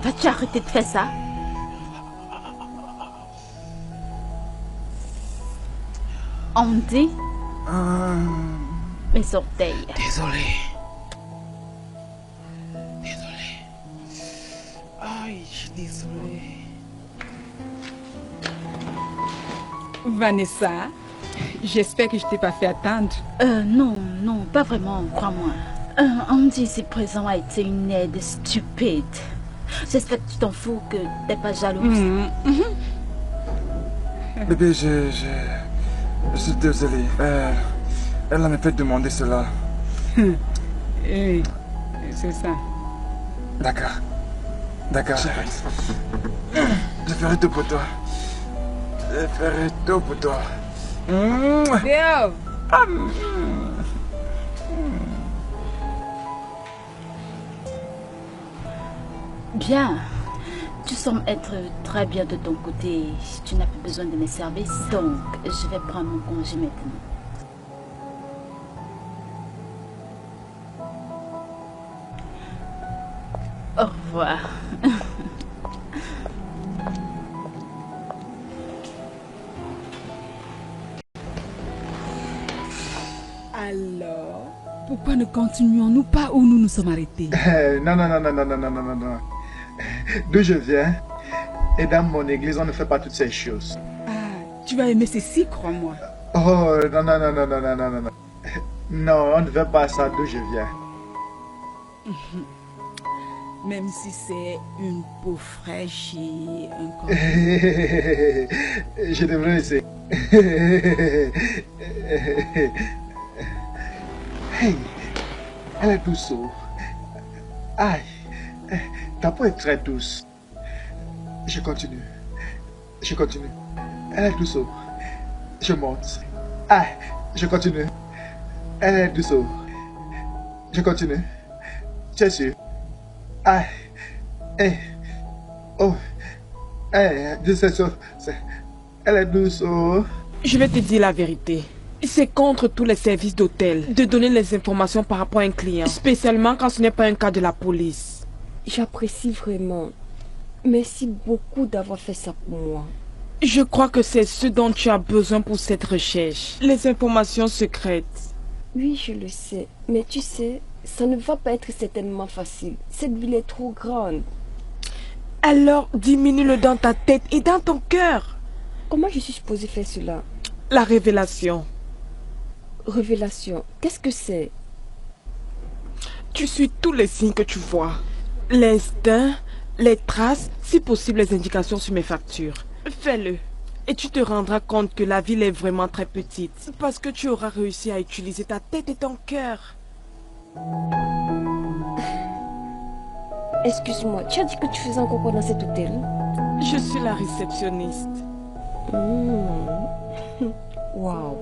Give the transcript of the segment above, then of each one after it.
Vas-tu arrêter de faire ça? On dit mes orteils. Désolé. Aïe, je suis désolé. Vanessa, j'espère que je t'ai pas fait attendre. Non, pas vraiment, crois-moi. Andy ici présent a été une aide stupide. J'espère que tu t'en fous, que t'es pas jalouse. Bébé, je suis désolé. Elle m'a fait demander cela. Oui, c'est ça. D'accord. Je ferai tout pour toi. Léo! Bien. Tu sembles être très bien de ton côté. Tu n'as plus besoin de mes services. Donc, je vais prendre mon congé maintenant. Au revoir. Alors, pourquoi ne continuons-nous pas où nous nous sommes arrêtés? Non. D'où je viens, et dans mon église, on ne fait pas toutes ces choses. Ah, tu vas aimer ceci, crois-moi. Oh, non. Non, on ne fait pas ça d'où je viens. Même si c'est une peau fraîche et un corps... Je devrais essayer. Hey, elle est douce. Aïe, ta peau est très douce. Je continue. Elle est douce. Je monte. Aïe, je continue. Elle est douce. Je continue. Tu es sûr? Aïe, elle est douce. Je vais te dire la vérité. C'est contre tous les services d'hôtel de donner les informations par rapport à un client, spécialement quand ce n'est pas un cas de la police. J'apprécie vraiment. Merci beaucoup d'avoir fait ça pour moi. Je crois que c'est ce dont tu as besoin pour cette recherche. Les informations secrètes. Oui, je le sais. Mais tu sais, ça ne va pas être certainement facile. Cette ville est trop grande. Alors diminue-le dans ta tête et dans ton cœur. Comment je suis supposée faire cela? La révélation. Révélation, qu'est-ce que c'est? Tu suis tous les signes que tu vois. L'instinct, les traces, si possible les indications sur mes factures. Fais-le. Et tu te rendras compte que la ville est vraiment très petite. Parce que tu auras réussi à utiliser ta tête et ton cœur. Excuse-moi, tu as dit que tu faisais encore quoi dans cet hôtel? Je suis la réceptionniste. Waouh.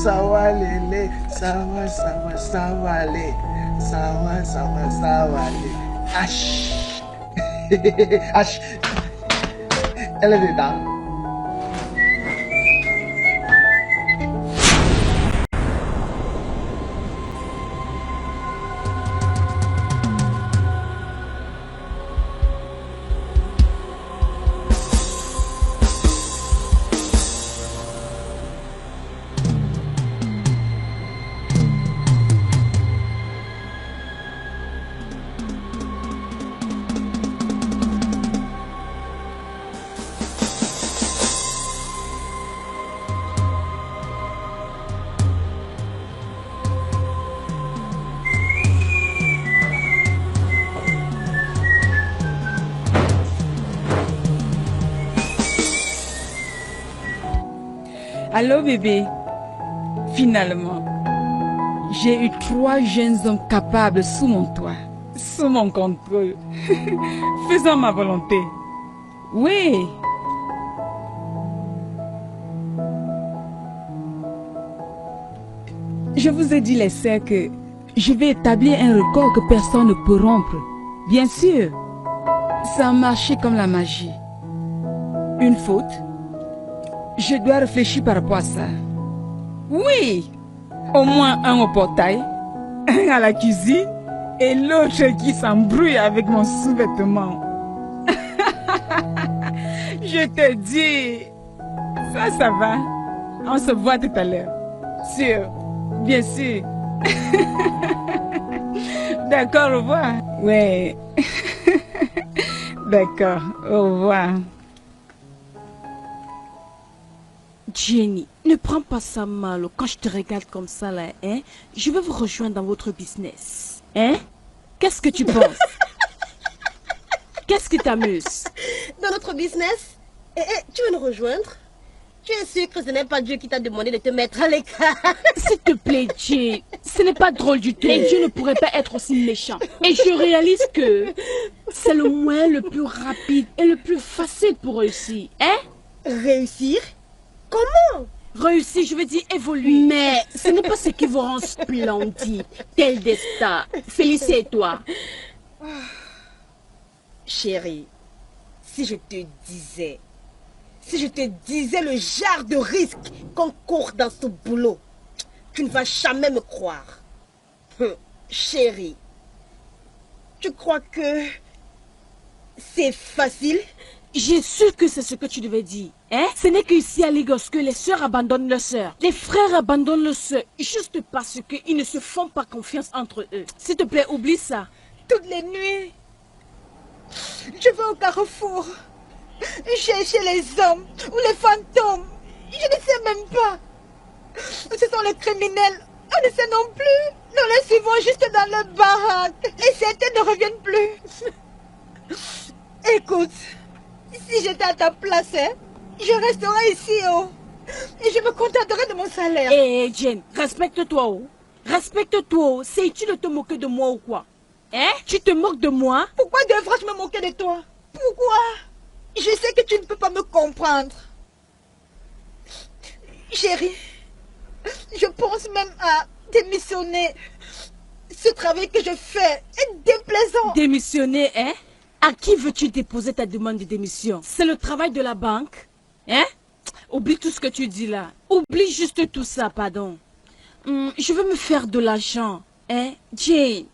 Sawa lele, sawa le, sawa le. Ash, ash. Elle est dedans. Allô bébé, finalement, j'ai eu 3 jeunes hommes capables sous mon toit, sous mon contrôle, faisant ma volonté. Oui. Je vous ai dit les sœurs que je vais établir un record que personne ne peut rompre. Bien sûr, ça a marché comme la magie. Une faute? Je dois réfléchir par rapport à ça. Oui, au moins un au portail, un à la cuisine et l'autre qui s'embrouille avec mon sous-vêtement. Je te dis, ça va. On se voit tout à l'heure. Sûr, bien sûr. D'accord, au revoir. Ouais. D'accord, au revoir. Jenny, ne prends pas ça mal quand je te regarde comme ça là, hein. Je vais vous rejoindre dans votre business, hein. Qu'est-ce que tu penses? Qu'est-ce qui t'amuse? Dans notre business? Tu veux nous rejoindre? Tu es sûr que ce n'est pas Dieu qui t'a demandé de te mettre à l'écart? S'il te plaît, Jay, ce n'est pas drôle du tout. Et Dieu ne pourrait pas être aussi méchant. Et je réalise que c'est le moyen le plus rapide et le plus facile pour réussir, hein? Réussir? Comment? Réussir, je veux dire évoluer. Mais ce n'est pas ce qui vous rend splendide, tel des stars. Félicite-toi. Chérie, si je te disais le genre de risque qu'on court dans ce boulot, tu ne vas jamais me croire. Chérie, tu crois que c'est facile? J'ai su que c'est ce que tu devais dire. Hein? Ce n'est qu'ici à Lagos que les sœurs abandonnent leurs sœurs. Les frères abandonnent leurs sœurs juste parce qu'ils ne se font pas confiance entre eux. S'il te plaît, oublie ça. Toutes les nuits, je vais au carrefour chercher les hommes ou les fantômes. Je ne sais même pas. Ce sont les criminels. On ne sait non plus. Nous les suivons juste dans le baraque. Et certains ne reviennent plus. Écoute, si j'étais à ta place, hein, je resterais ici, oh. Et je me contenterais de mon salaire. Hé, Jane, respecte-toi, oh. Respecte-toi, oh. C'est-tu de te moquer de moi ou quoi? Hein? Tu te moques de moi? Pourquoi devrais-je me moquer de toi? Pourquoi? Je sais que tu ne peux pas me comprendre. Chérie, je pense même à démissionner. Ce travail que je fais est déplaisant. Démissionner, hein? À qui veux-tu déposer ta demande de démission? C'est le travail de la banque? Hein? Oublie tout ce que tu dis là. Oublie juste tout ça, pardon. Je veux me faire de l'argent. Hein? Jane.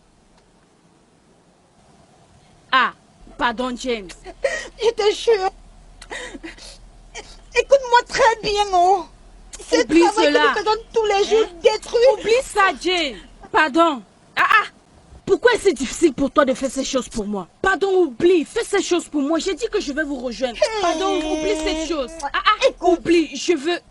Ah, pardon, James. Je te jure. Écoute-moi très bien, oh. Ce Oublie travail cela. que nous faisons tous les jours détruit. Oublie ça, Jane. Pardon. Pourquoi c'est difficile pour toi de faire ces choses pour moi? Pardon, oublie. Fais ces choses pour moi. J'ai dit que je vais vous rejoindre. Pardon, oublie ces choses. Oublie.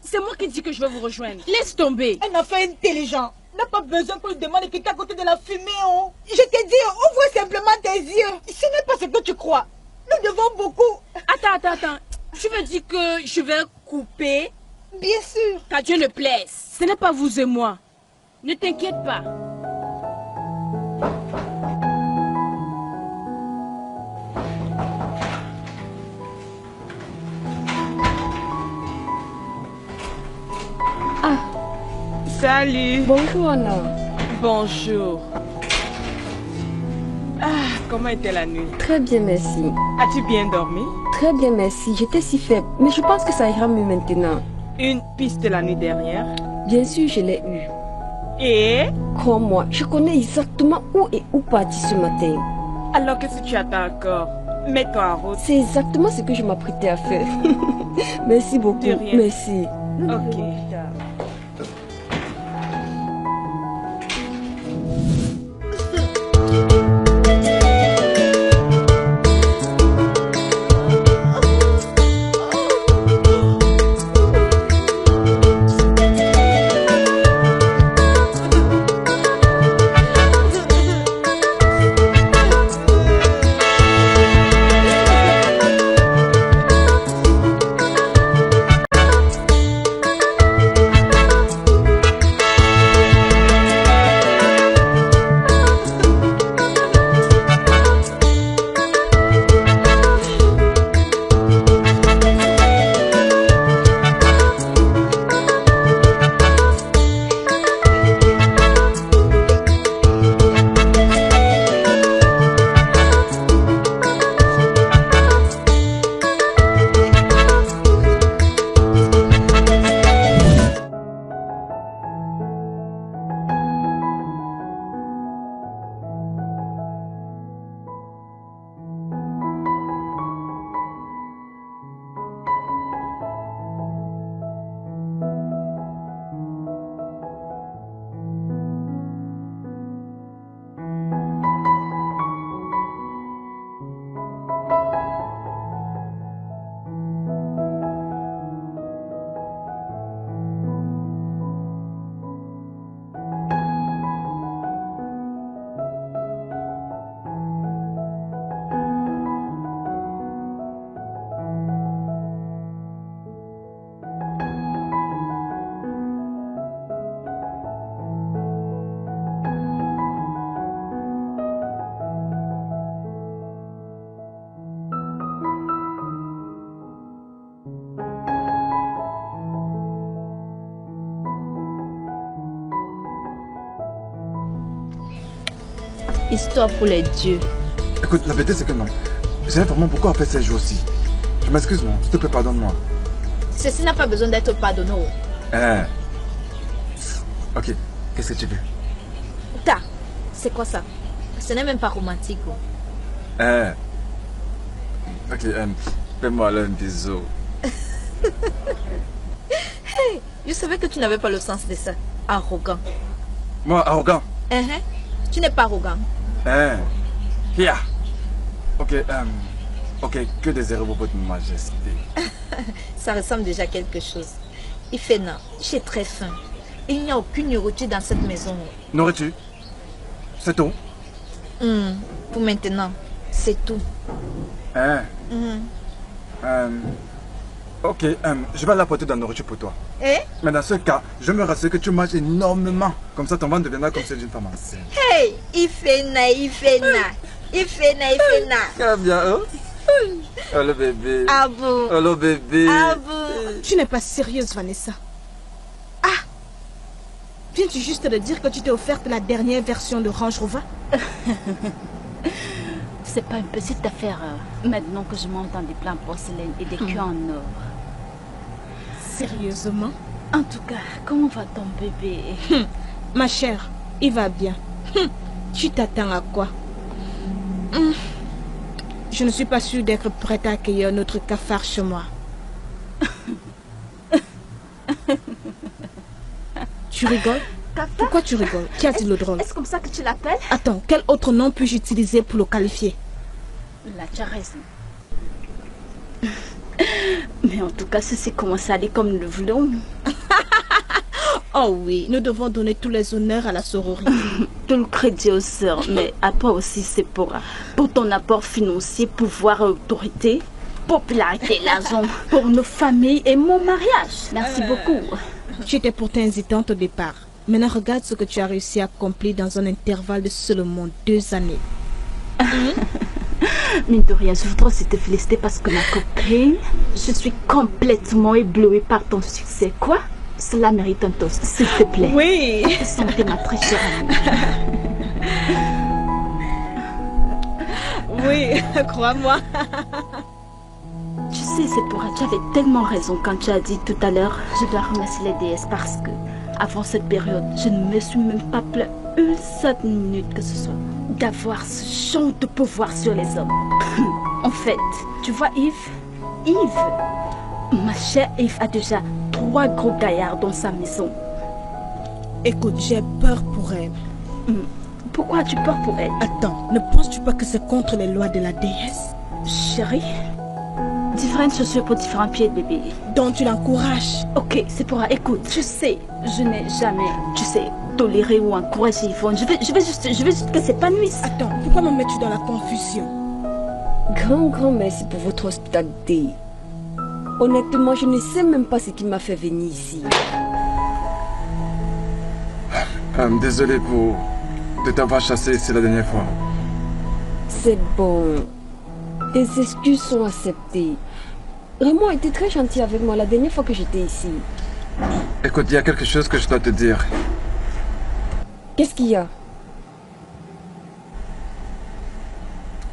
C'est moi qui dis que je vais vous rejoindre. Laisse tomber. Un enfant intelligent n'a pas besoin qu'on lui demande quelqu'un à côté de la fumée, oh. Je te dis, ouvre simplement tes yeux. Ce n'est pas ce que tu crois. Nous devons beaucoup. Attends. Tu veux dire que je vais couper? Bien sûr. Qu'à Dieu ne plaise. Ce n'est pas vous et moi. Ne t'inquiète pas. Salut. Bonjour Anna. Bonjour. comment était la nuit? Très bien, merci. As-tu bien dormi? Très bien, merci. J'étais si faible, mais je pense que ça ira mieux maintenant. Une piste la nuit dernière? Bien sûr, je l'ai eue. Et? Crois-moi, je connais exactement où partir ce matin. Alors qu'est-ce que tu attends encore? Mets-toi en route. C'est exactement ce que je m'apprêtais à faire. Merci beaucoup. De rien. Merci. Ok. Histoire pour les dieux. Écoute, la vérité c'est que non. Je sais vraiment pourquoi on fait ces jours-ci. Je m'excuse, non. S'il te plaît, pardonne-moi. Ceci n'a pas besoin d'être pardonné. Ok, qu'est-ce que tu veux? Ta, c'est quoi ça? Ce n'est même pas romantique. Ok, fais-moi là un bisou. Hey, je savais que tu n'avais pas le sens de ça. Arrogant. Moi, arrogant? Tu n'es pas arrogant. Here. Ok, ok, que désirez-vous pour votre majesté? Ça ressemble déjà à quelque chose. Ifena, j'ai très faim. Et il n'y a aucune nourriture dans cette maison. Nourriture? C'est tout? Pour maintenant, c'est tout. Ok, je vais aller apporter de la nourriture pour toi. Eh? Mais dans ce cas, je me rassure que tu manges énormément. Comme ça, ton ventre deviendra comme celle d'une femme enceinte. Hey, Ifena, Ifena. Ifena, Ifena. Très bien, hein? Oh le bébé. Ah bon? Oh le bébé. Ah bon? Tu n'es pas sérieuse, Vanessa. Ah! Viens-tu juste de dire que tu t'es offerte la dernière version de Range Rover? C'est pas une petite affaire. Maintenant que je monte dans des plans porcelaine et des queues en or. Sérieusement? En tout cas, comment va ton bébé? Ma chère, il va bien. Tu t'attends à quoi? Je ne suis pas sûre d'être prête à accueillir notre cafard chez moi. Tu rigoles? Cafard? Pourquoi tu rigoles? Qui a dit le drôle? Est-ce comme ça que tu l'appelles? Attends, quel autre nom puis-je utiliser pour le qualifier? Là, tu as raison. Mais en tout cas, ceci commence à aller comme nous le voulons. Oh oui, nous devons donner tous les honneurs à la sororité. Tout le crédit aux sœurs, mais à toi aussi, c'est pour ton apport financier, pouvoir, autorité, popularité, l'argent, pour nos familles et mon mariage. Merci beaucoup. Tu étais pourtant hésitante au départ. Maintenant, regarde ce que tu as réussi à accomplir dans un intervalle de seulement 2 années. Mine de rien, je voudrais aussi te féliciter parce que ma copine, je suis complètement éblouie par ton succès. Quoi? Cela mérite un toast, s'il te plaît. Oui. Santé, ma très chère amie. Oui, crois-moi. Tu sais, Sephora, tu avais tellement raison quand tu as dit tout à l'heure, je dois remercier les déesses parce que, avant cette période, je ne me suis même pas plaint une seule minute que ce soit d'avoir ce genre de pouvoir sur les hommes. En fait, tu vois Yves, ma chère Yves a déjà 3 gros gaillards dans sa maison. Écoute, j'ai peur pour elle. Pourquoi as-tu peur pour elle? Attends, ne penses-tu pas que c'est contre les lois de la déesse? Chérie, différentes chaussures pour différents pieds de bébé. Donc tu l'encourages? Ok, c'est pour écoute, tu sais, je n'ai jamais, toléré ou encouragé Yvonne. Je veux juste qu'elle s'épanouisse. Attends, pourquoi me mets-tu dans la confusion? Grand merci pour votre hospitalité. Honnêtement, je ne sais même pas ce qui m'a fait venir ici. Désolé de t'avoir chassé ici la dernière fois. C'est bon. Tes excuses sont acceptées. Raymond a été très gentil avec moi la dernière fois que j'étais ici. Écoute, il y a quelque chose que je dois te dire. Qu'est-ce qu'il y a?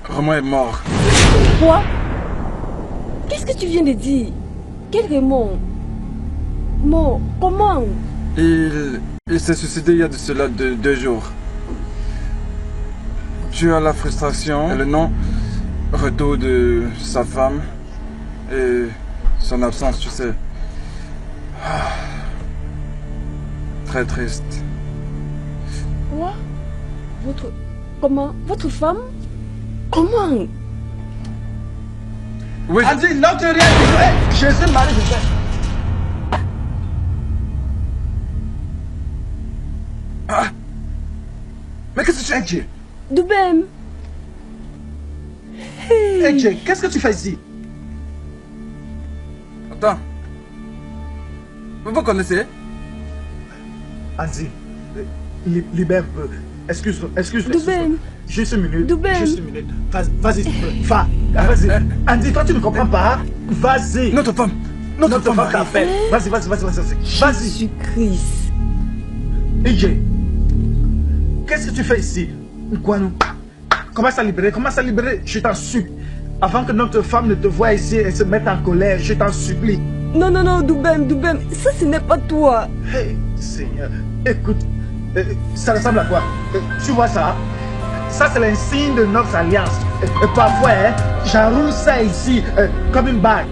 Raymond est mort. Quoi? Qu'est-ce que tu viens de dire? Quel Raymond? Mort? Comment? Il s'est suicidé il y a de cela 2 jours. Tu as la frustration et le non-retour de sa femme et son absence, tu sais. Très triste. Quoi? Votre femme? Comment? Oui. Andy, non, tu rien. Je suis marié, je sais. Mais qu'est-ce que tu fais, Edge? Doubem. Edge, qu'est-ce que tu fais ici? Attends. Vous connaissez? Andy, libère un peu. Excuse-moi. Doubem. Juste une minute. Doubem. Juste une minute. Vas-y, va. Vas-y. Andy, toi tu ne comprends pas. Vas-y. Notre femme t'appelle. Vas-y. Vas-y. Jésus-Christ. Edge, qu'est-ce que tu fais ici? Quoi non? Commence à libérer, je t'en supplie. Avant que notre femme ne te voie ici et se mette en colère, je t'en supplie. Non, Doubem, ça ce n'est pas toi. Hey, Seigneur, écoute, ça ressemble à quoi? Tu vois ça? Ça c'est l'insigne de notre alliance. Et parfois, j'enroule ça ici comme une bague.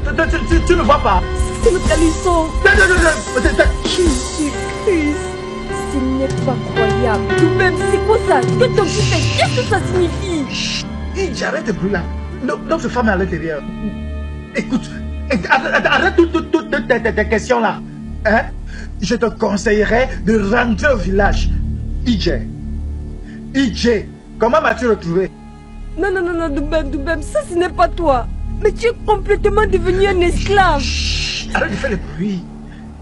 Tu ne vois pas? C'est le calisson. Jésus-Christ. Ce n'est pas croyable. Doubem, c'est quoi ça? Que ton fils, qu'est-ce que ça signifie? J'arrête de brûler. Notre femme est à l'intérieur. Écoute, arrête toutes tes questions là. Hein? Je te conseillerais de rentrer au village. EJ, comment m'as-tu retrouvé? Non, Doubem, ça ce n'est pas toi. Mais tu es complètement devenu un esclave. Arrête de faire le bruit.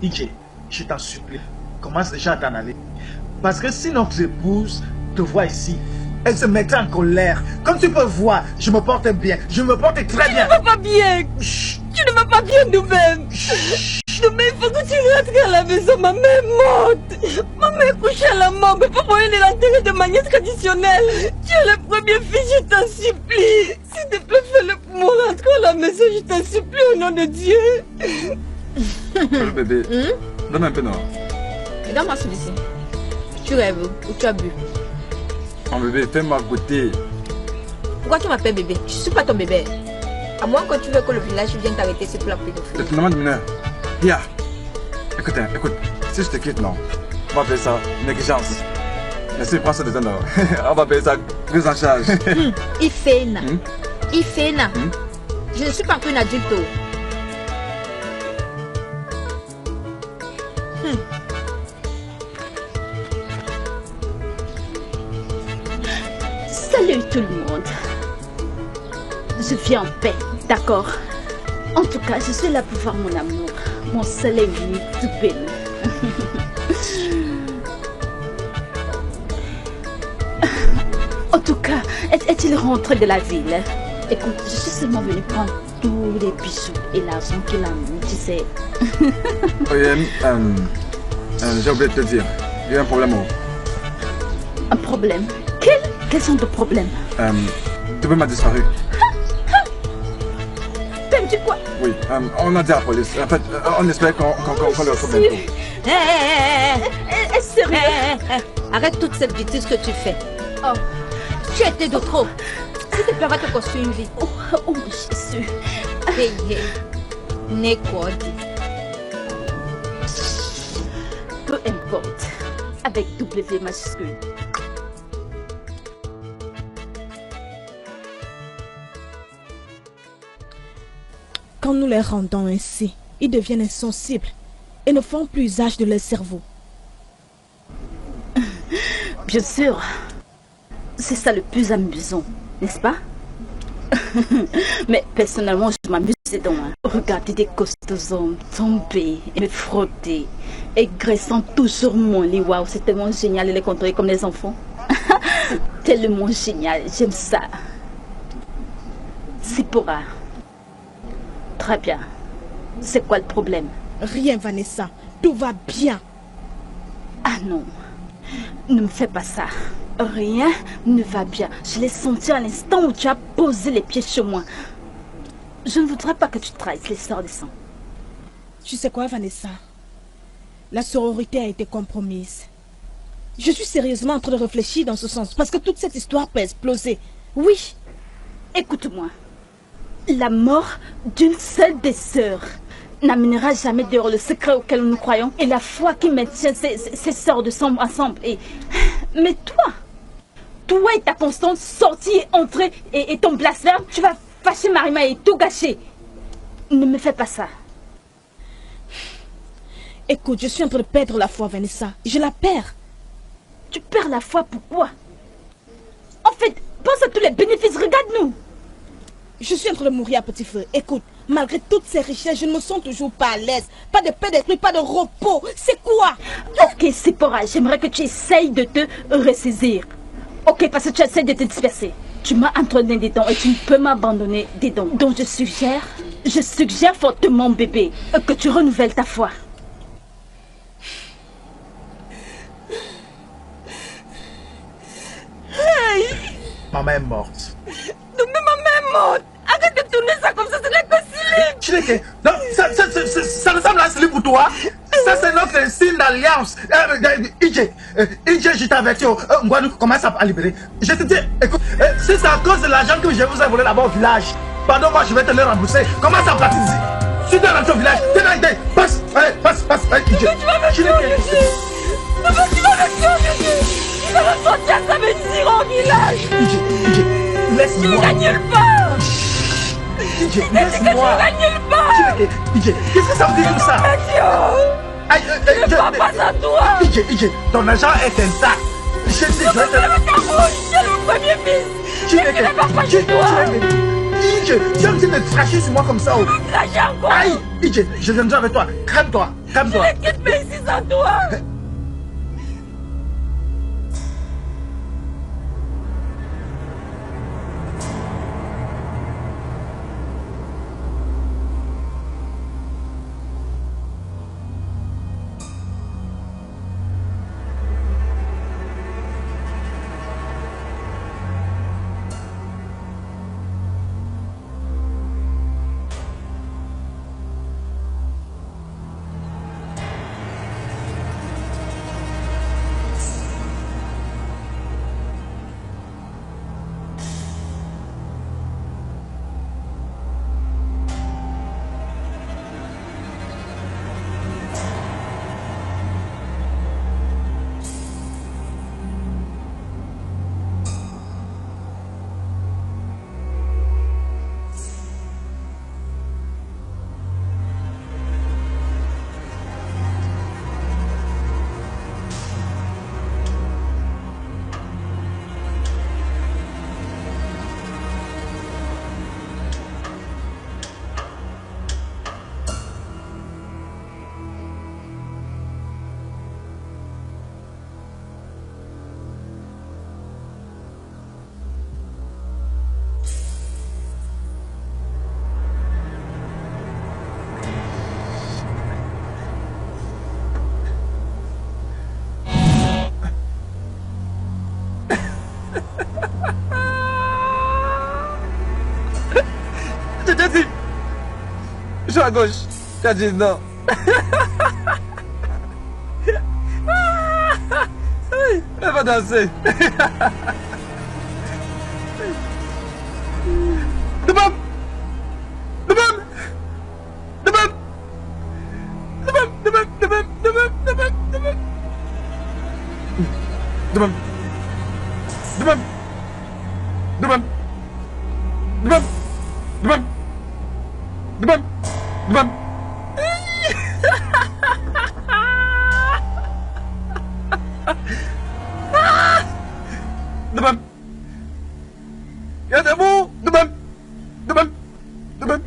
EJ, je t'en supplie, commence déjà à t'en aller. Parce que si notre épouse te voit ici, elle se mettra en colère. Comme tu peux voir, je me porte bien. Je me porte très bien. Tu ne vas pas bien. Tu ne vas pas bien, Doubem. Doubem, il faut que tu rentres à la maison. Ma mère est morte. Ma mère est couchée à la morgue. Pour moyen de l'enterrer de manière traditionnelle. Tu es le premier fils, je t'en supplie. S'il te plaît, fais-le pour moi. Rentre à la maison, je t'en supplie au nom de Dieu. Le bébé. Donne un peu, non? Donne-moi celui-ci. Tu rêves ou tu as bu? Mon bébé, fais-moi goûter. Pourquoi tu m'appelles bébé? Je suis pas ton bébé. À moins que tu veux que le village vienne t'arrêter, c'est pour la pédophilie. Le tournement de mineur. Hier. Écoute, si je te quitte, non. On va appeler ça négligence. Merci, prends ça de temps. On va appeler ça prise en charge. Ifena. Ifena. Je ne suis pas encore une adulte. Salut tout le monde. Je viens en paix, d'accord? En tout cas, je suis là pour voir mon amour, mon seul ami Doubem. En tout cas, est-il rentré de la ville? Écoute, je suis seulement venue prendre tous les bijoux et l'argent qu'il a mis, tu sais. Oui, j'ai oublié de te dire, il y a un problème. Un problème? Quel genre de problème? Toubé m'a disparu. T'as dit quoi? Oui, on a dit à la police. En fait, on espère qu'on le retrouve bientôt. Sérieux? Arrête toute cette bêtise que tu fais. Oh. Tu étais de trop. S'il te plaît, va te construire une vie. Oh mon Jésus. Hey, Nekodi. Peu importe. Avec W majuscule. Quand nous les rendons ainsi, ils deviennent insensibles et ne font plus usage de leur cerveau. Bien sûr. C'est ça le plus amusant, n'est-ce pas? Mais personnellement, je m'amuse donc. Regarder des costauds hommes tomber et me frotter, aigressant toujours mon lit. Waouh, c'est tellement génial de les contrôler comme des enfants. Tellement génial, j'aime ça. Zipporah. Très bien. C'est quoi le problème? Rien, Vanessa. Tout va bien. Ah non. Ne me fais pas ça. Rien ne va bien. Je l'ai senti à l'instant où tu as posé les pieds chez moi. Je ne voudrais pas que tu trahisses les sœurs des sangs. Tu sais quoi, Vanessa? La sororité a été compromise. Je suis sérieusement en train de réfléchir dans ce sens parce que toute cette histoire peut exploser. Oui. Écoute-moi. La mort d'une seule des sœurs n'amènera jamais dehors le secret auquel nous croyons et la foi qui maintient ces sœurs de sang ensemble. Mais toi et ta constante sortie et entrée et ton blasphème, tu vas fâcher Marima et tout gâcher. Ne me fais pas ça. Écoute, je suis en train de perdre la foi, Vanessa. Je la perds. Tu perds la foi, pourquoi? En fait, pense à tous les bénéfices, regarde-nous. Je suis en train de mourir à petit feu. Écoute, malgré toutes ces richesses, je ne me sens toujours pas à l'aise. Pas de paix d'esprit, pas de repos. C'est quoi? Ok, Zipporah, j'aimerais que tu essayes de te ressaisir. Ok, parce que tu essaies de te disperser. Tu m'as entraîné des dents et tu ne peux m'abandonner des dents. Donc je suggère fortement, bébé, que tu renouvelles ta foi. Hey! Maman est morte. Non, mais maman est morte. Arrête de tourner ça comme ça, c'est que Silip. Chineke, non, ça ressemble à Silip pour toi. Ça, c'est notre signe d'alliance. Ije, je t'avertis, Ngwadou commence à libérer. Je te dis, écoute, si c'est à cause de l'argent que je vous ai volé là-bas au village, pardon, moi je vais te le rembourser. Commence à partir d'ici. Tu dois rentrer au village. Passe, Ije. Tu vas me tuer, Maman, tu vas me tuer, il va me sortir ça me tire au village. Ije, laisse-moi. Tu ne gagnes nulle part. Ije, laisse-moi. Tu ne gagnes nulle part. Ije, qu'est-ce que ça veut dire tout ça? Je ne parle pas à toi. Ije, ton argent est intact. Je dis, je vais te... C'est le premier fils. Je ne parle pas de toi. Ije, tu es en train de cracher sur moi comme ça. Cracher encore. Aïe, Ije, je viendrai avec toi. Calme-toi. Je ne quitte pas ici sans toi. Joue à gauche. Tu as dit non. Elle va danser. Debam. Debam. Debam. Debam. Debam. Debam. Debam. Debam. Debam. Debam. Debam. Debam. Debam. Debam. Debam. Debam. Debam. Ya debout. Debam. Debam. Debam.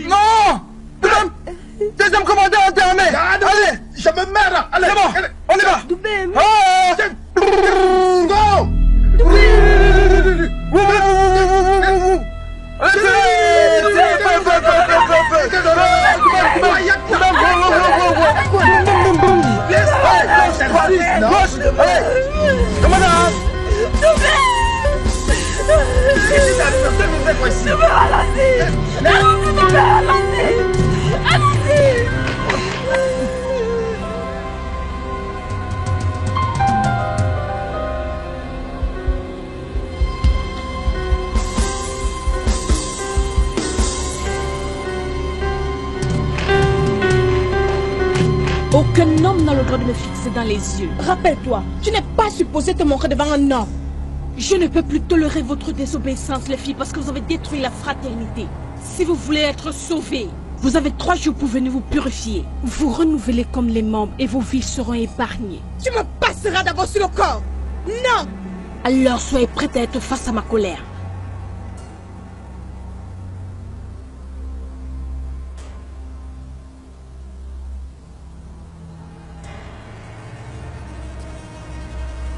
Non. Debam. Deuxième commandant enterré. Allez, je me mets là. Allez, c'est bon. On y va. Doubem. Go. Aucun homme n'a le droit de me fixer dans les yeux. Rappelle-toi, tu n'es pas supposé te montrer devant un homme. Je ne peux plus tolérer votre désobéissance, les filles, parce que vous avez détruit la fraternité. Si vous voulez être sauvés, vous avez 3 jours pour venir vous purifier. Vous renouveler comme les membres et vos vies seront épargnées. Tu me passeras d'abord sur le corps. Non. Alors soyez prêts à être face à ma colère.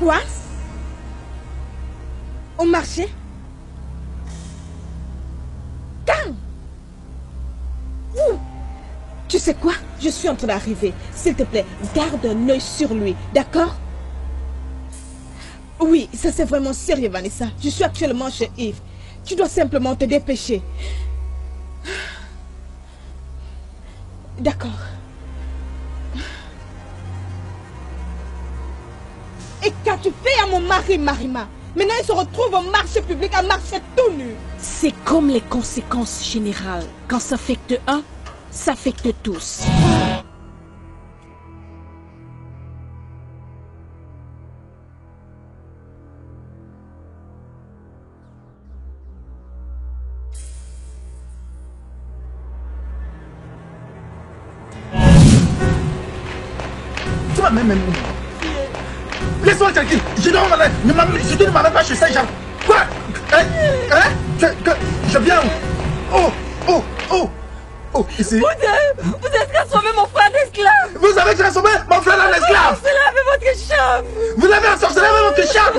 Quoi? Au marché? Quand? Où? Tu sais quoi? Je suis en train d'arriver. S'il te plaît, garde un œil sur lui, d'accord? Oui, ça c'est vraiment sérieux, Vanessa. Je suis actuellement chez Yves. Tu dois simplement te dépêcher. D'accord. Et qu'as-tu fait à mon mari, Marima? Maintenant, il se retrouve au marché public à marcher tout nu. C'est comme les conséquences générales. Quand ça affecte un, ça affecte tous. Tu vas même... Laisse-moi tranquille. Je ne m'amène pas chez ça, Jean. Quoi? Je viens. Oh, ici. Vous avez transformé mon frère en esclave. Vous avez transformé mon frère en esclave. Vous avez ensorcelé avec votre charme. Vous avez ensorcelé avec votre charme.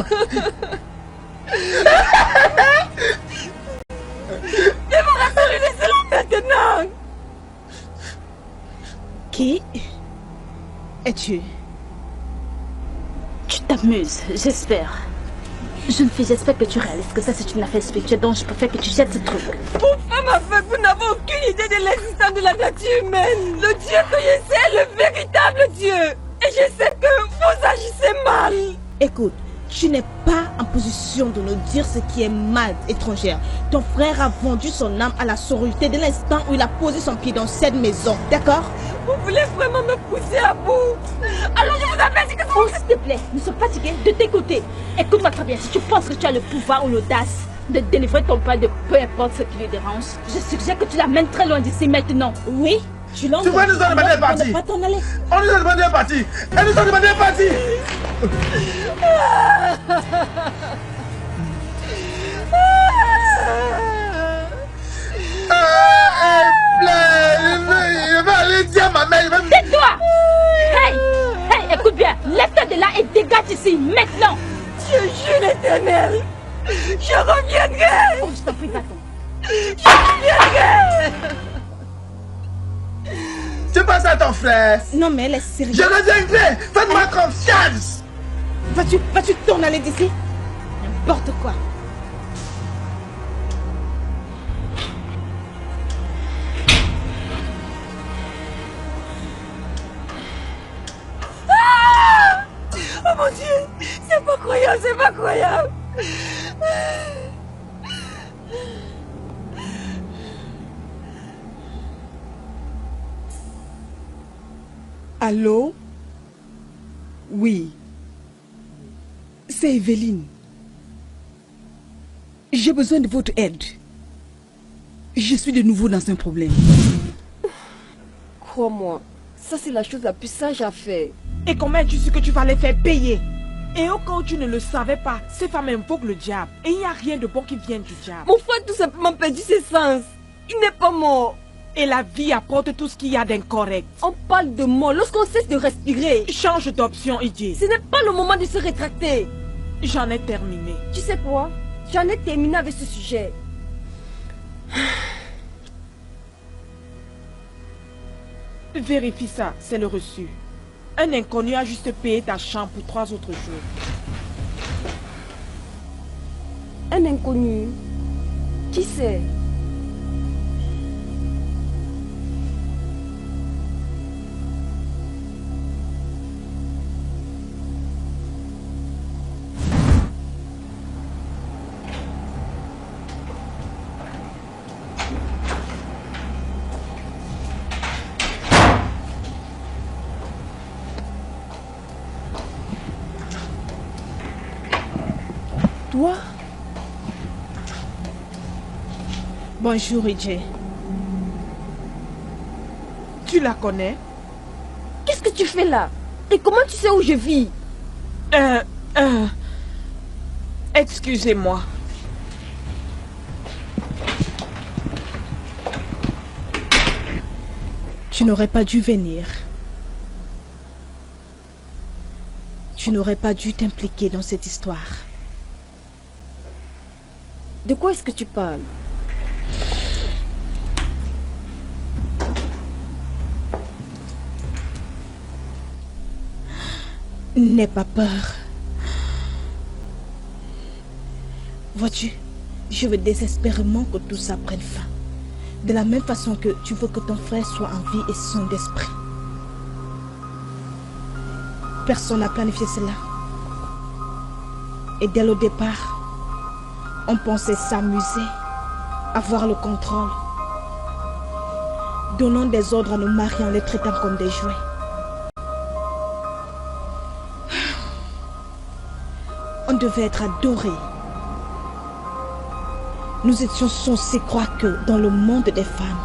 Débarrassez-le de cela maintenant. Qui es-tu? Tu t'amuses, j'espère. Jeune fille, j'espère que tu réalises que ça c'est une affaire spirituelle, donc je préfère que tu jettes ce truc. Pour femme aveugle, vous n'avez aucune idée de l'existence de la nature humaine. Le Dieu que je sais est le véritable Dieu. Et je sais que vous agissez mal. Écoute, tu n'es pas en position de nous dire ce qui est mal, étrangère. Ton frère a vendu son âme à la sororité dès l'instant où il a posé son pied dans cette maison, d'accord? Vous voulez vraiment me pousser à bout? Alors je vous appelle si que Oh, s'il te plaît, nous sommes fatigués de t'écouter. Écoute-moi très bien, si tu penses que tu as le pouvoir ou l'audace de délivrer ton père de peu importe ce qui lui dérange, je suggère que tu l'amènes très loin d'ici maintenant. Oui, tu l'as. Tu vas nous en demander un parti. On ne pas t'en aller. On nous a demandé un parti. Elle nous a demandé un parti. Je vais aller dire à ma mère. Tais-toi! Hey! Hey, écoute bien, lève-toi de là et dégage ici, maintenant! Je jure l'éternel, je reviendrai! Oh, je t'en prie, va-t'en. Je reviendrai! Tu penses à ton frère? Non mais elle est sérieuse. Je reviendrai. Faites-moi confiance. Vas-tu t'en aller d'ici? N'importe quoi. pas croyable. Allô? Oui. C'est Evelyne. J'ai besoin de votre aide. Je suis de nouveau dans un problème. Crois-moi, ça c'est la chose la plus sage à faire. Et comment es-tu sûr que tu vas les faire payer? Et au cas où tu ne le savais pas, ces femmes invoquent le diable. Et il n'y a rien de bon qui vienne du diable. Mon frère a tout simplement perdu ses sens. Il n'est pas mort. Et la vie apporte tout ce qu'il y a d'incorrect. On parle de mort lorsqu'on cesse de respirer. Change d'option, Idie. Ce n'est pas le moment de se rétracter. J'en ai terminé. Tu sais quoi? J'en ai terminé avec ce sujet. Vérifie ça, c'est le reçu. Un inconnu a juste payé ta chambre pour 3 autres jours. Un inconnu? Qui c'est? Toi? Bonjour, Ije. Tu la connais? Qu'est-ce que tu fais là? Et comment tu sais où je vis? Excusez-moi. Tu n'aurais pas dû venir. Tu n'aurais pas dû t'impliquer dans cette histoire. De quoi est-ce que tu parles? N'aie pas peur. Vois-tu, je veux désespérément que tout ça prenne fin. De la même façon que tu veux que ton frère soit en vie et sain d'esprit. Personne n'a planifié cela. Et dès le départ, on pensait s'amuser, avoir le contrôle, donnant des ordres à nos maris en les traitant comme des jouets. On devait être adorés. Nous étions censés croire que dans le monde des femmes,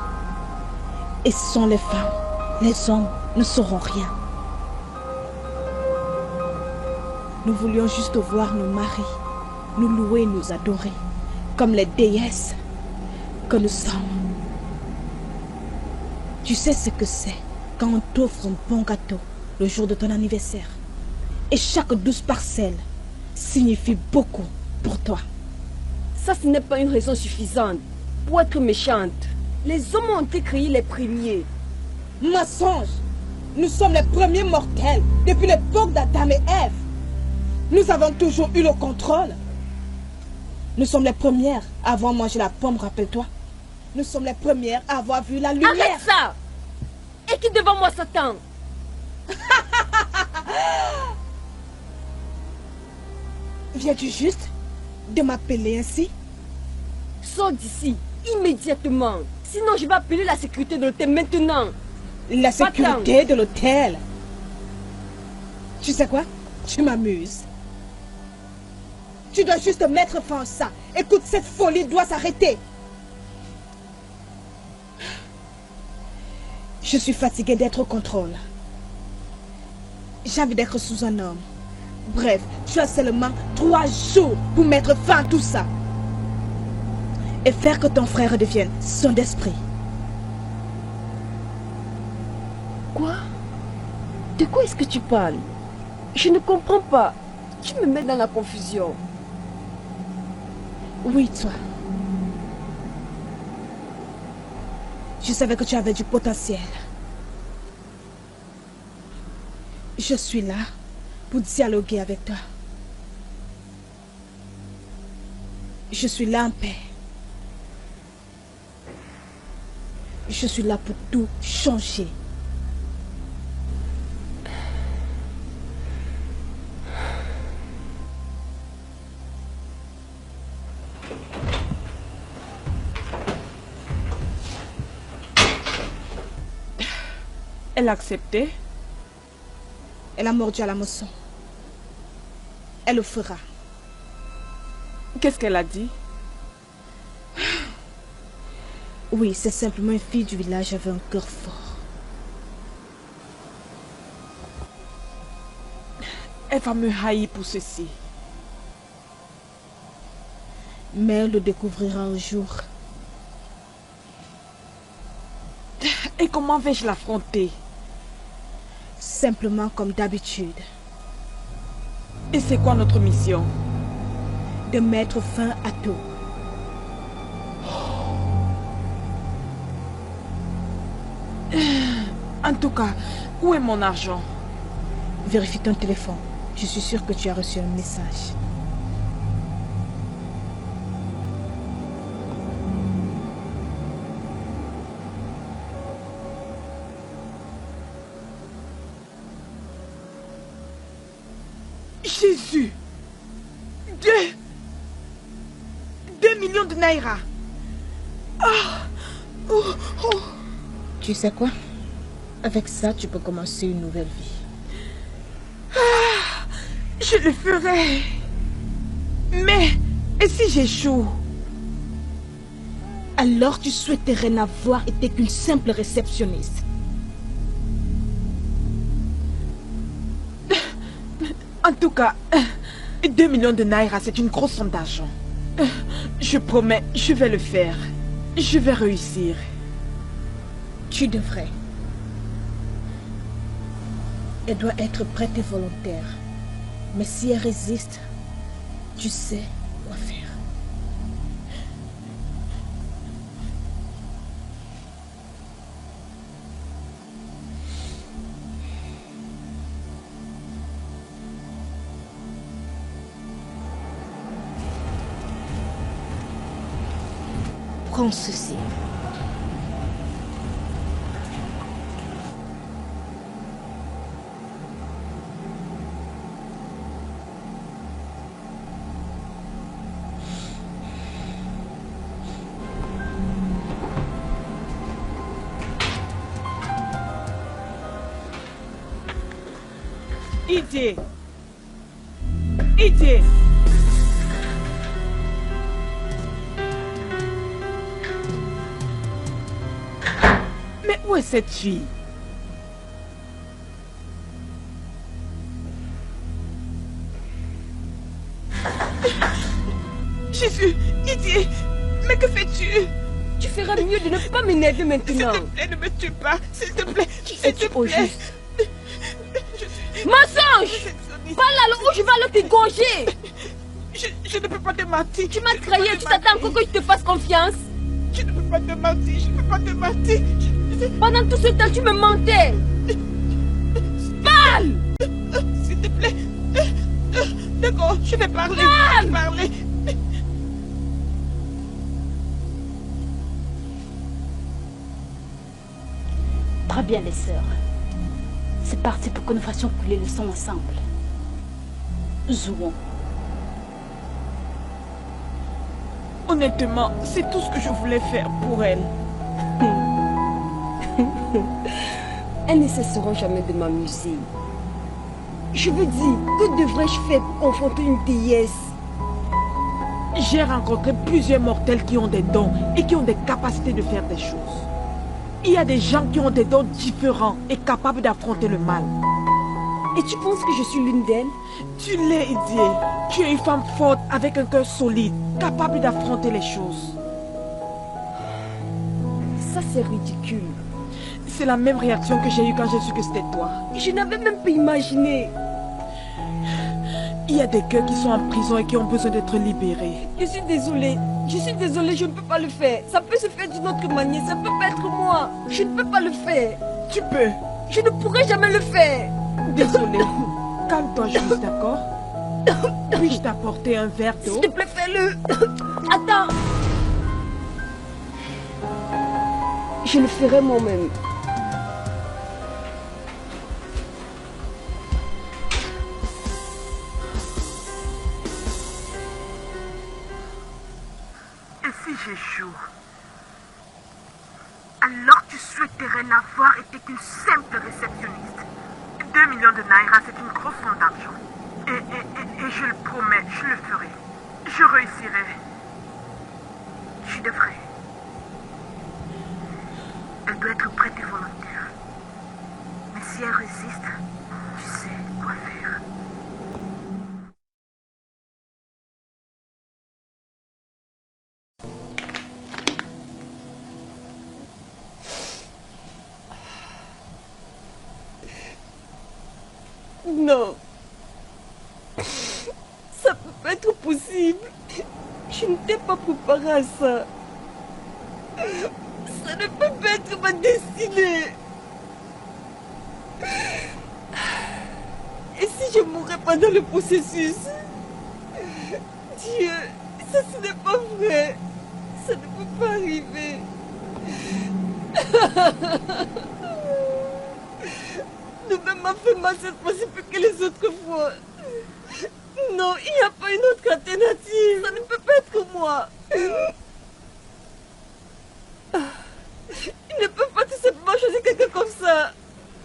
et sans les femmes, les hommes ne sauront rien. Nous voulions juste voir nos maris nous louer et nous adorer, comme les déesses que nous sommes. Tu sais ce que c'est quand on t'offre un bon gâteau le jour de ton anniversaire. Et chaque douce parcelle signifie beaucoup pour toi. Ça, ce n'est pas une raison suffisante pour être méchante. Les hommes ont été créés les premiers. Mensonge! Nous sommes les premiers mortels depuis l'époque d'Adam et Ève. Nous avons toujours eu le contrôle. Nous sommes les premières à avoir mangé la pomme, rappelle-toi. Nous sommes les premières à avoir vu la lumière. Arrête ça! Et qui devant moi, Satan? Viens-tu juste de m'appeler ainsi? Sors d'ici, immédiatement. Sinon, je vais appeler la sécurité de l'hôtel maintenant. La sécurité de l'hôtel? Tu sais quoi? Tu m'amuses. Tu dois juste mettre fin à ça. Écoute, cette folie doit s'arrêter. Je suis fatiguée d'être au contrôle. J'ai envie d'être sous un homme. Bref, tu as seulement 3 jours pour mettre fin à tout ça. Et faire que ton frère devienne sain d'esprit. Quoi? De quoi est-ce que tu parles? Je ne comprends pas. Tu me mets dans la confusion. Oui, toi. Je savais que tu avais du potentiel. Je suis là pour dialoguer avec toi. Je suis là en paix. Je suis là pour tout changer. Elle a accepté? Elle a mordu à la moisson. Elle le fera. Qu'est-ce qu'elle a dit? Oui, c'est simplement une fille du village avec un cœur fort. Elle va me haïr pour ceci. Mais elle le découvrira un jour. Et comment vais-je l'affronter? Simplement comme d'habitude. Et c'est quoi notre mission? De mettre fin à tout. En tout cas, où est mon argent? Vérifie ton téléphone. Je suis sûre que tu as reçu un message. Jésus! 2 millions de naira. Tu sais quoi? Avec ça, tu peux commencer une nouvelle vie. Je le ferai. Mais, et si j'échoue? Alors tu souhaiterais n'avoir été qu'une simple réceptionniste. En tout cas, 2 millions de naira, c'est une grosse somme d'argent. Je promets, je vais le faire. Je vais réussir. Tu devrais. Elle doit être prête et volontaire. Mais si elle résiste, tu sais quoi faire. Prends ceci. Idée. Idée. Mais où est cette fille? Jésus, Idée, mais que fais-tu? Tu ferais mieux de ne pas m'énerver maintenant. S'il te plaît, ne me tue pas. S'il te plaît, s'il te Au plaît. juste. Mensonge! Parle alors ou je vais aller t'égorger. Je ne peux pas te mentir. Tu m'as trahi et tu t'attends encore que je te fasse confiance. Je ne peux pas te mentir, je ne peux pas te mentir. Pendant tout ce temps, tu me mentais. Parle! S'il te plaît. D'accord, je vais parler. Parle! Je vais parler. Très bien, les sœurs. C'est parti pour que nous fassions couler le sang ensemble. Jouons. Honnêtement, c'est tout ce que je voulais faire pour elle. Elles ne cesseront jamais de m'amuser. Je veux dire, que devrais-je faire pour confronter une déesse? J'ai rencontré plusieurs mortels qui ont des dons et qui ont des capacités de faire des choses. Il y a des gens qui ont des dons différents et capables d'affronter le mal. Et tu penses que je suis l'une d'elles? Tu l'es, Idie. Tu es une femme forte avec un cœur solide, capable d'affronter les choses. Ça, c'est ridicule. C'est la même réaction que j'ai eue quand j'ai su que c'était toi. Je n'avais même pas imaginé. Il y a des cœurs qui sont en prison et qui ont besoin d'être libérés. Je suis désolée. Je suis désolée, je ne peux pas le faire. Ça peut se faire d'une autre manière, ça peut pas être moi. Je ne peux pas le faire. Tu peux. Je ne pourrai jamais le faire. Désolée. Calme-toi juste, d'accord? Puis-je t'apporter un verre d'eau? S'il te plaît, fais-le. Attends. Je le ferai moi-même. Et si j'échoue? Alors tu souhaiterais n'avoir été qu'une simple réceptionniste. 2 millions de naira, c'est une grosse somme d'argent. Et je le promets, je le ferai. Je réussirai. Tu devrais. Elle doit être prête et volontaire. Mais si elle résiste, tu sais quoi faire. Non. Ça peut pas être possible. Je ne t'ai pas préparé à ça. Ça ne peut pas être ma destinée. Et si je mourrais pendant le processus? Dieu, ça ce n'est pas vrai. Ça ne peut pas arriver. Nous-mêmes m'a fait mal cette fois-ci plus que les autres fois. Non, il n'y a pas une autre alternative. Ça ne peut pas être moi. Ils ne peuvent pas tout simplement choisir quelqu'un comme ça.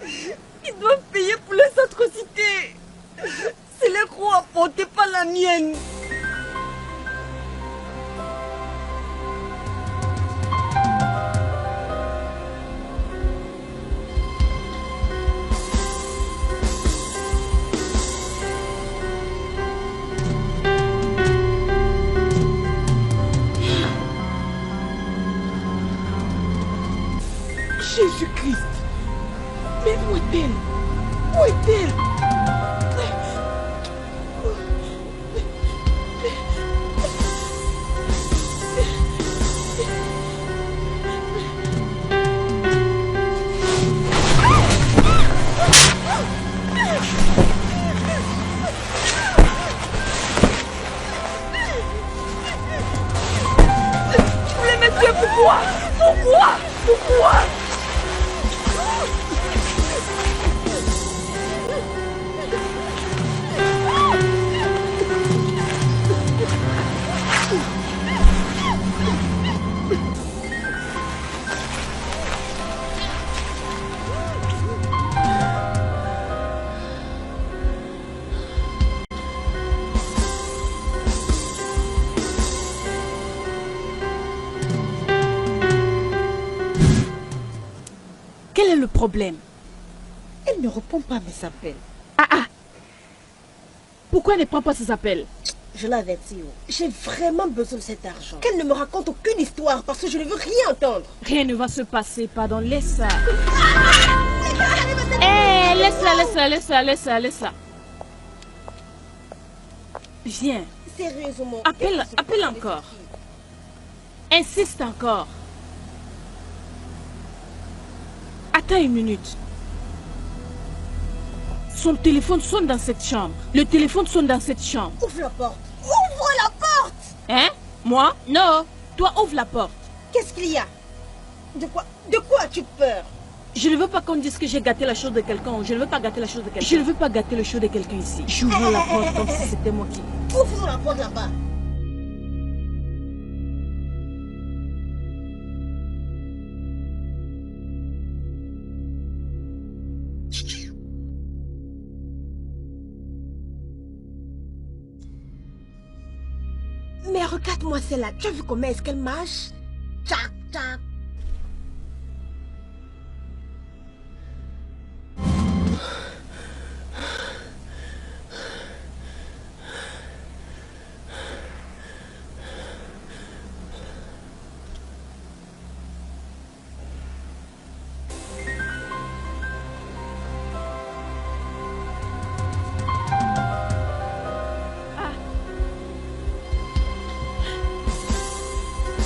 Ils doivent payer pour les atrocités. C'est les croix à porter, pas la mienne. Jésus-Christ! Mais où est-elle? Où est-elle? Tu voulais me tuer, pourquoi? Pourquoi? Pourquoi? Quel est le problème? Elle ne répond pas à mes appels. Pourquoi elle ne prend pas ses appels? Je l'avertis, j'ai vraiment besoin de cet argent. Qu'elle ne me raconte aucune histoire parce que je ne veux rien entendre. Rien ne va se passer, pardon, laisse ça. Hé, laisse-la. Viens. Sérieusement. Appelle encore. Insiste encore. Attends une minute. Son téléphone sonne dans cette chambre. Le téléphone sonne dans cette chambre. Ouvre la porte. Ouvre la porte. Hein? Moi? Non. Toi, ouvre la porte. Qu'est-ce qu'il y a? De quoi as-tu peur? Je ne veux pas qu'on dise que j'ai gâté la chose de quelqu'un. Je ne veux pas gâter la chose de quelqu'un. Je ne veux pas gâter le show de quelqu'un ici. J'ouvre la porte comme si c'était moi qui... Ouvre la porte là-bas. Mais regarde-moi celle-là. Tu as vu comment est-ce qu'elle marche? Tchac, tchac.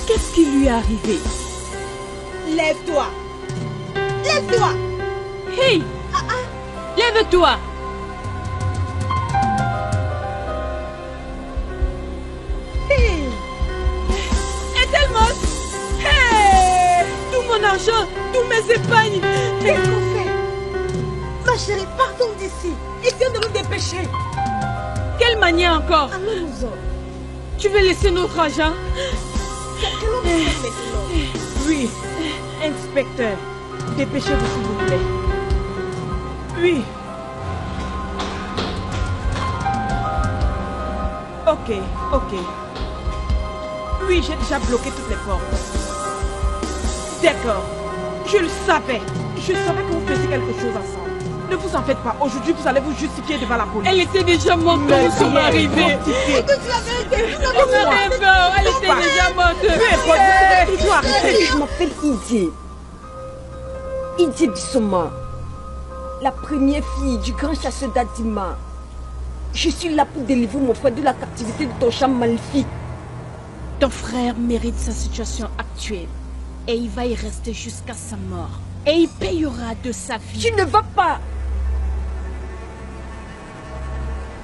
Qu'est-ce qui lui est arrivé? Lève-toi. Lève-toi. Hey! Lève-toi. Hey! Est-elle morte? Hey! Tout mon argent, tous mes épargnes. Qu'est-ce qu'on fait? Ma chérie, partons d'ici. Il vient de nous dépêcher. Quelle manière encore? Allons-nous-en. Tu veux laisser notre argent? Qu'allons-nous faire maintenant? Oui. Inspecteur, dépêchez-vous s'il vous plaît. Oui. Ok. Oui, j'ai déjà bloqué toutes les portes. D'accord. Je le savais. Je savais que vous faisiez quelque chose ensemble. Ne vous en faites pas. Aujourd'hui, vous allez vous justifier devant la police. Elle était déjà morte quand nous sommes arrivés. Écoute la vérité, vous On avait peur, elle était déjà morte. Vous devez toujours arrêter. Je m'appelle Idie. Idie Bissoma. La première fille du grand chasseur d'Adima. Je suis là pour délivrer mon frère de la captivité de ton champ maléfique. Ton frère mérite sa situation actuelle. Et il va y rester jusqu'à sa mort. Et il payera de sa vie. Tu ne vas pas.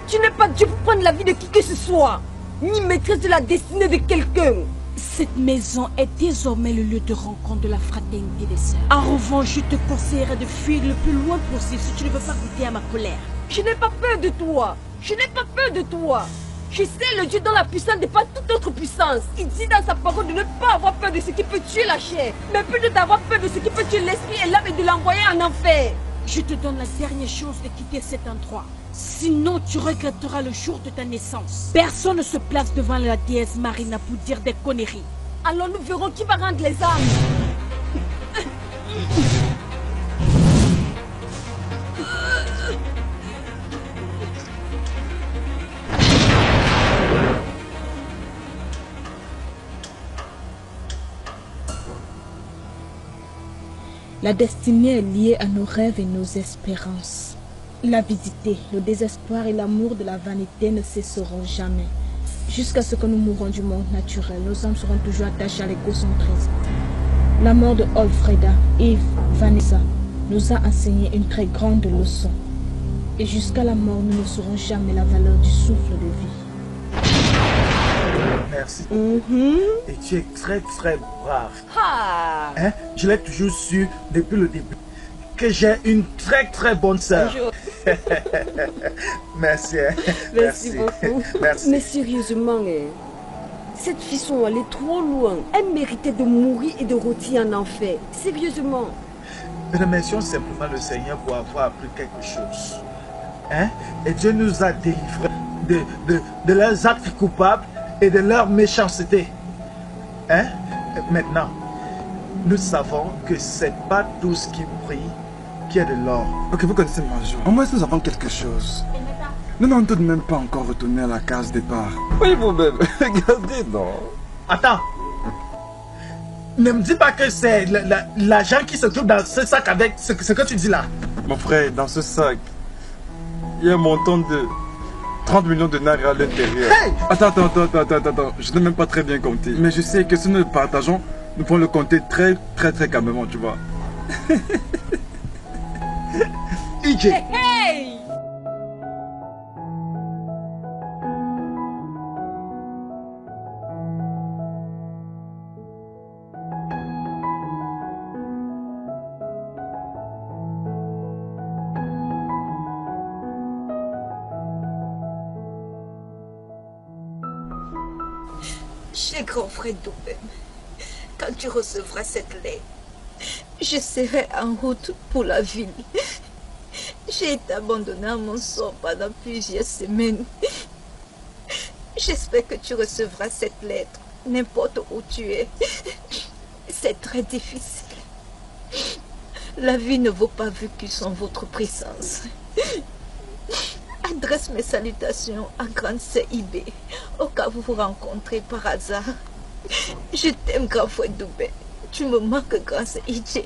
Tu n'es pas Dieu pour prendre la vie de qui que ce soit. Ni maîtresse de la destinée de quelqu'un. Cette maison est désormais le lieu de rencontre de la fraternité des sœurs. En revanche, je te conseillerais de fuir le plus loin possible si tu ne veux pas goûter à ma colère. Je n'ai pas peur de toi. Je n'ai pas peur de toi. Je sais le Dieu dont la puissance dépasse toute autre puissance. Il dit dans sa parole de ne pas avoir peur de ce qui peut tuer la chair, mais plutôt d'avoir peur de ce qui peut tuer l'esprit et l'âme et de l'envoyer en enfer. Je te donne la dernière chance de quitter cet endroit. Sinon, tu regretteras le jour de ta naissance. Personne ne se place devant la déesse Marina pour dire des conneries. Alors nous verrons qui va rendre les âmes. La destinée est liée à nos rêves et nos espérances. L'avidité, le désespoir et l'amour de la vanité ne cesseront jamais. Jusqu'à ce que nous mourrons du monde naturel, nos âmes seront toujours attachées à l'égocentrisme. La mort de Olfreda, Yves, Vanessa nous a enseigné une très grande leçon. Et jusqu'à la mort, nous ne saurons jamais la valeur du souffle de vie. Merci. Et tu es très très brave. Ah. Hein? Je l'ai toujours su depuis le début que j'ai une très très bonne sœur. Merci. Merci beaucoup. Merci. Mais sérieusement, cette fille, elle est trop loin. Elle méritait de mourir et de rôtir en enfer. Sérieusement. Remercions simplement le Seigneur pour avoir appris quelque chose. Hein? Et Dieu nous a délivrés de leurs actes coupables et de leur méchanceté. Hein? Maintenant, nous savons que c'est pas tout ce qui brille qui est de l'or. Ok, vous connaissez Major. Au moins, nous avons quelque chose. Nous n'en tout de même pas encore retourné à la case départ. Oui, vous-même. Regardez, non. Attends. Ne me dis pas que c'est l'agent qui se trouve dans ce sac avec ce que tu dis là. Mon frère, dans ce sac, il y a un montant de 30 millions de naira à l'intérieur. Hey! Attends. Je n'ai même pas très bien compté. Mais je sais que si nous le partageons, nous pouvons le compter très calmement, tu vois. IJ. Hey! Cher grand frère Doubem, quand tu recevras cette lettre, je serai en route pour la ville. J'ai été abandonnée à mon sort pendant plusieurs semaines. J'espère que tu recevras cette lettre, n'importe où tu es. C'est très difficile. La vie ne vaut pas vécu sans votre présence. Adresse mes salutations à Grande CIB, au cas où vous vous rencontrez par hasard. Je t'aime, grand frère Doubet. Tu me manques, grand CIJ.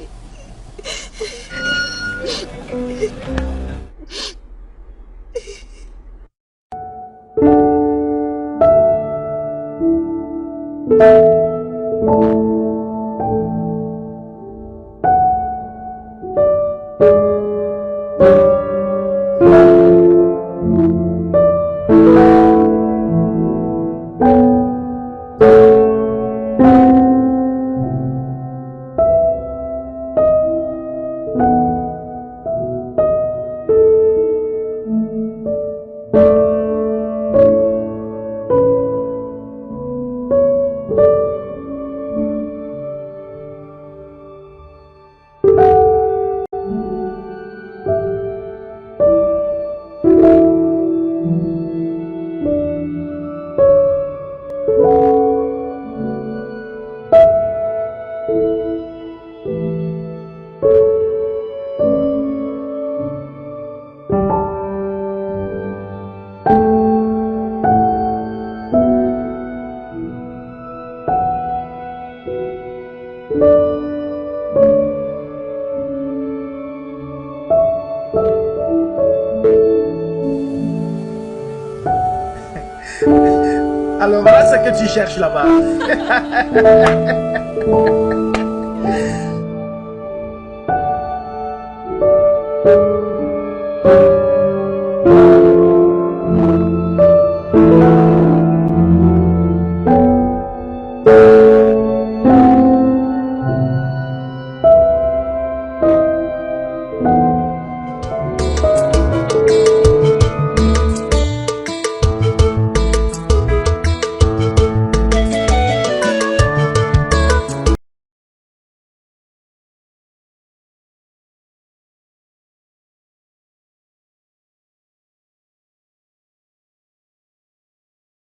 Alors voilà ce que tu cherches là-bas.